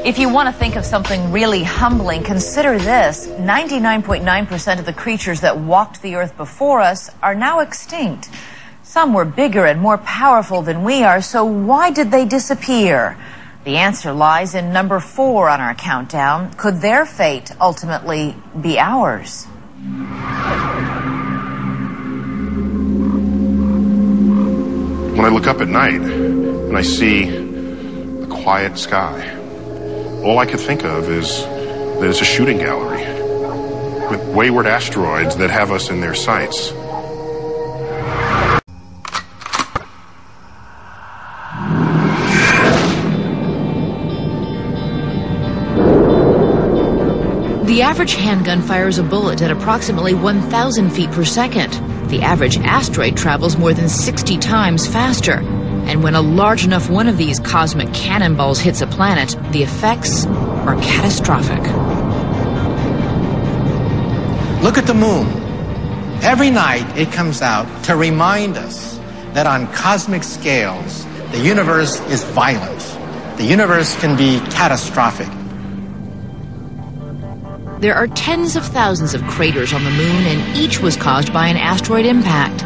If you want to think of something really humbling, consider this. 99.9% of the creatures that walked the earth before us are now extinct. Some were bigger and more powerful than we are, so why did they disappear? The answer lies in number 4 on our countdown. Could their fate ultimately be ours? When I look up at night and I see a quiet sky, all I could think of is that it's a shooting gallery with wayward asteroids that have us in their sights. The average handgun fires a bullet at approximately 1,000 feet per second. The average asteroid travels more than 60 times faster. And when a large enough one of these cosmic cannonballs hits a planet, the effects are catastrophic. Look at the moon. Every night it comes out to remind us that on cosmic scales, the universe is violent. The universe can be catastrophic. There are tens of thousands of craters on the moon, and each was caused by an asteroid impact.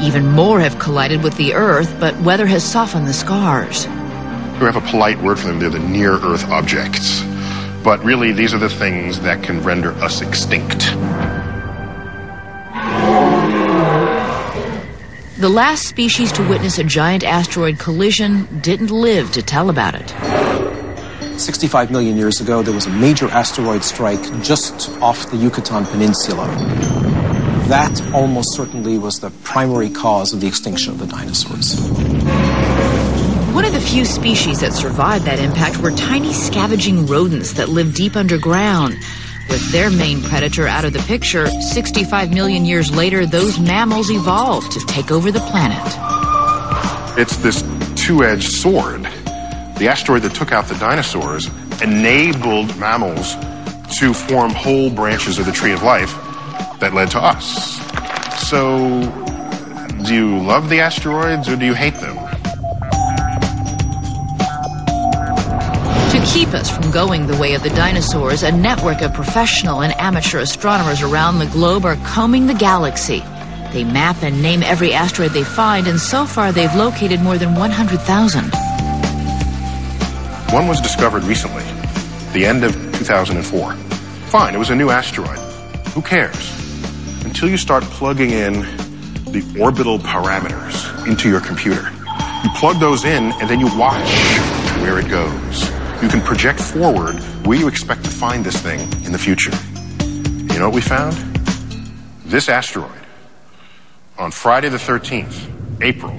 Even more have collided with the Earth, but weather has softened the scars. We have a polite word for them. They're the near-Earth objects. But really, these are the things that can render us extinct. The last species to witness a giant asteroid collision didn't live to tell about it. 65 million years ago, there was a major asteroid strike just off the Yucatan Peninsula. That almost certainly was the primary cause of the extinction of the dinosaurs. One of the few species that survived that impact were tiny scavenging rodents that live deep underground. With their main predator out of the picture, 65 million years later, those mammals evolved to take over the planet. It's this two-edged sword. The asteroid that took out the dinosaurs enabled mammals to form whole branches of the tree of life that led to us. So, do you love the asteroids or do you hate them? To keep us from going the way of the dinosaurs, a network of professional and amateur astronomers around the globe are combing the galaxy. They map and name every asteroid they find, and so far they've located more than 100,000. One was discovered recently, the end of 2004. Fine, it was a new asteroid. Who cares? Until you start plugging in the orbital parameters into your computer. You plug those in and then you watch where it goes. You can project forward where you expect to find this thing in the future. You know what we found? This asteroid, on Friday the 13th, April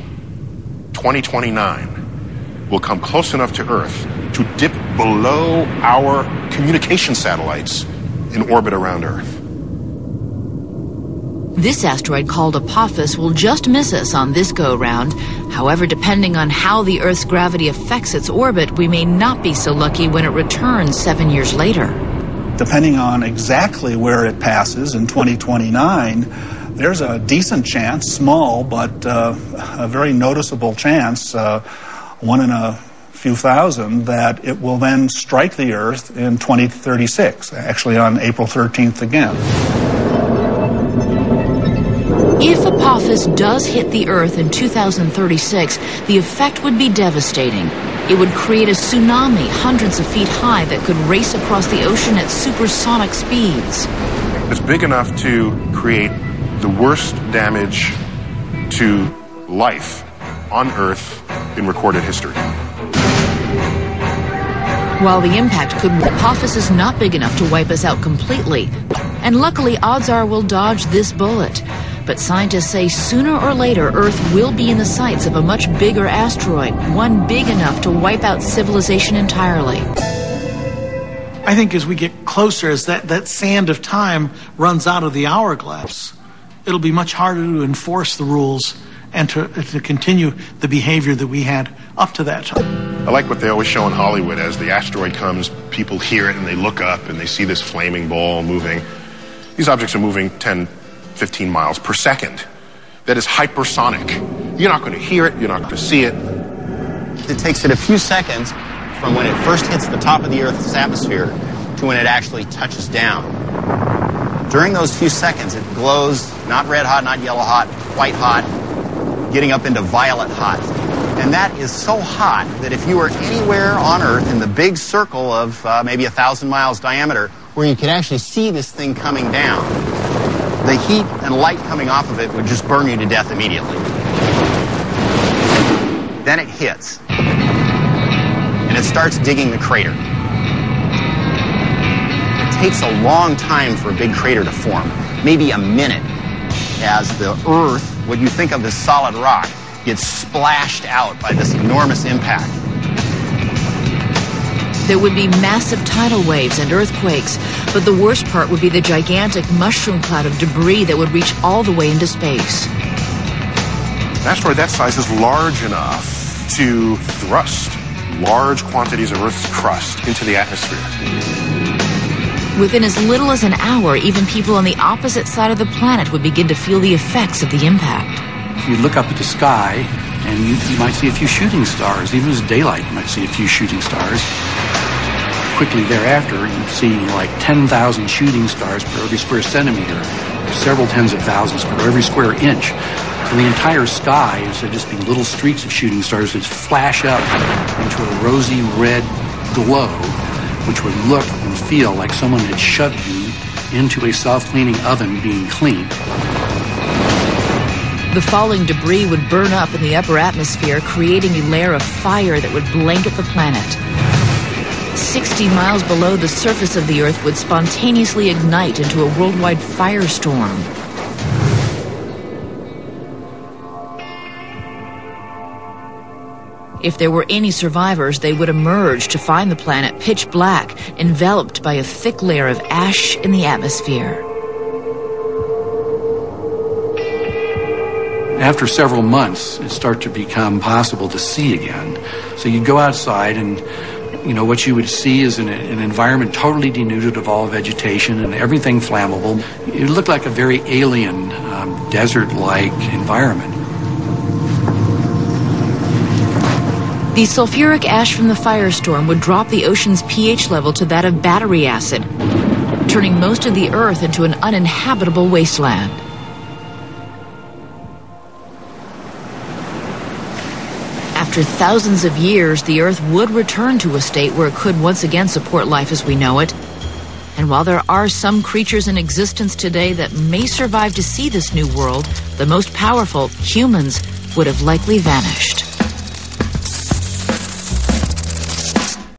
2029, will come close enough to Earth to dip below our communication satellites in orbit around Earth. This asteroid, called Apophis, will just miss us on this go-round. However, depending on how the Earth's gravity affects its orbit, we may not be so lucky when it returns 7 years later. Depending on exactly where it passes in 2029, there's a decent chance, small, but a very noticeable chance, 1 in a few thousand, that it will then strike the Earth in 2036, actually on April 13th again. If Apophis does hit the Earth in 2036, the effect would be devastating. It would create a tsunami hundreds of feet high that could race across the ocean at supersonic speeds. It's big enough to create the worst damage to life on Earth in recorded history. While the impact could, Apophis is not big enough to wipe us out completely. And luckily, odds are we'll dodge this bullet. But scientists say sooner or later, Earth will be in the sights of a much bigger asteroid, one big enough to wipe out civilization entirely. I think as we get closer, as that sand of time runs out of the hourglass, it'll be much harder to enforce the rules and to continue the behavior that we had up to that time. I like what they always show in Hollywood. As the asteroid comes, people hear it and they look up and they see this flaming ball moving. These objects are moving 10, 15 miles per second. That is hypersonic. You're not going to hear it, you're not going to see it. It takes it a few seconds from when it first hits the top of the Earth's atmosphere to when it actually touches down. During those few seconds, it glows, not red hot, not yellow hot, white hot, getting up into violet hot. And that is so hot that if you were anywhere on Earth in the big circle of maybe 1,000 miles diameter, where you could actually see this thing coming down, the heat and light coming off of it would just burn you to death immediately. Then it hits, and it starts digging the crater. It takes a long time for a big crater to form, maybe a minute, as the Earth, what you think of as solid rock, gets splashed out by this enormous impact. There would be massive tidal waves and earthquakes, but the worst part would be the gigantic mushroom cloud of debris that would reach all the way into space. An asteroid that size is large enough to thrust large quantities of Earth's crust into the atmosphere. Within as little as an hour, even people on the opposite side of the planet would begin to feel the effects of the impact. If you look up at the sky, and you might see a few shooting stars. Even as daylight, you might see a few shooting stars. Quickly thereafter, you see like 10,000 shooting stars per every square centimeter, several tens of thousands per every square inch. And the entire sky, instead of just being little streaks of shooting stars, would flash up into a rosy red glow, which would look and feel like someone had shoved you into a self-cleaning oven being cleaned. The falling debris would burn up in the upper atmosphere, creating a layer of fire that would blanket the planet. 60 miles below the surface of the Earth would spontaneously ignite into a worldwide firestorm. If there were any survivors, they would emerge to find the planet pitch black, enveloped by a thick layer of ash in the atmosphere. After several months, it started to become possible to see again. So you'd go outside and, what you would see is an environment totally denuded of all vegetation and everything flammable. It looked like a very alien, desert-like environment. The sulfuric ash from the firestorm would drop the ocean's pH level to that of battery acid, turning most of the Earth into an uninhabitable wasteland. After thousands of years, the Earth would return to a state where it could once again support life as we know it. And while there are some creatures in existence today that may survive to see this new world, the most powerful, humans, would have likely vanished.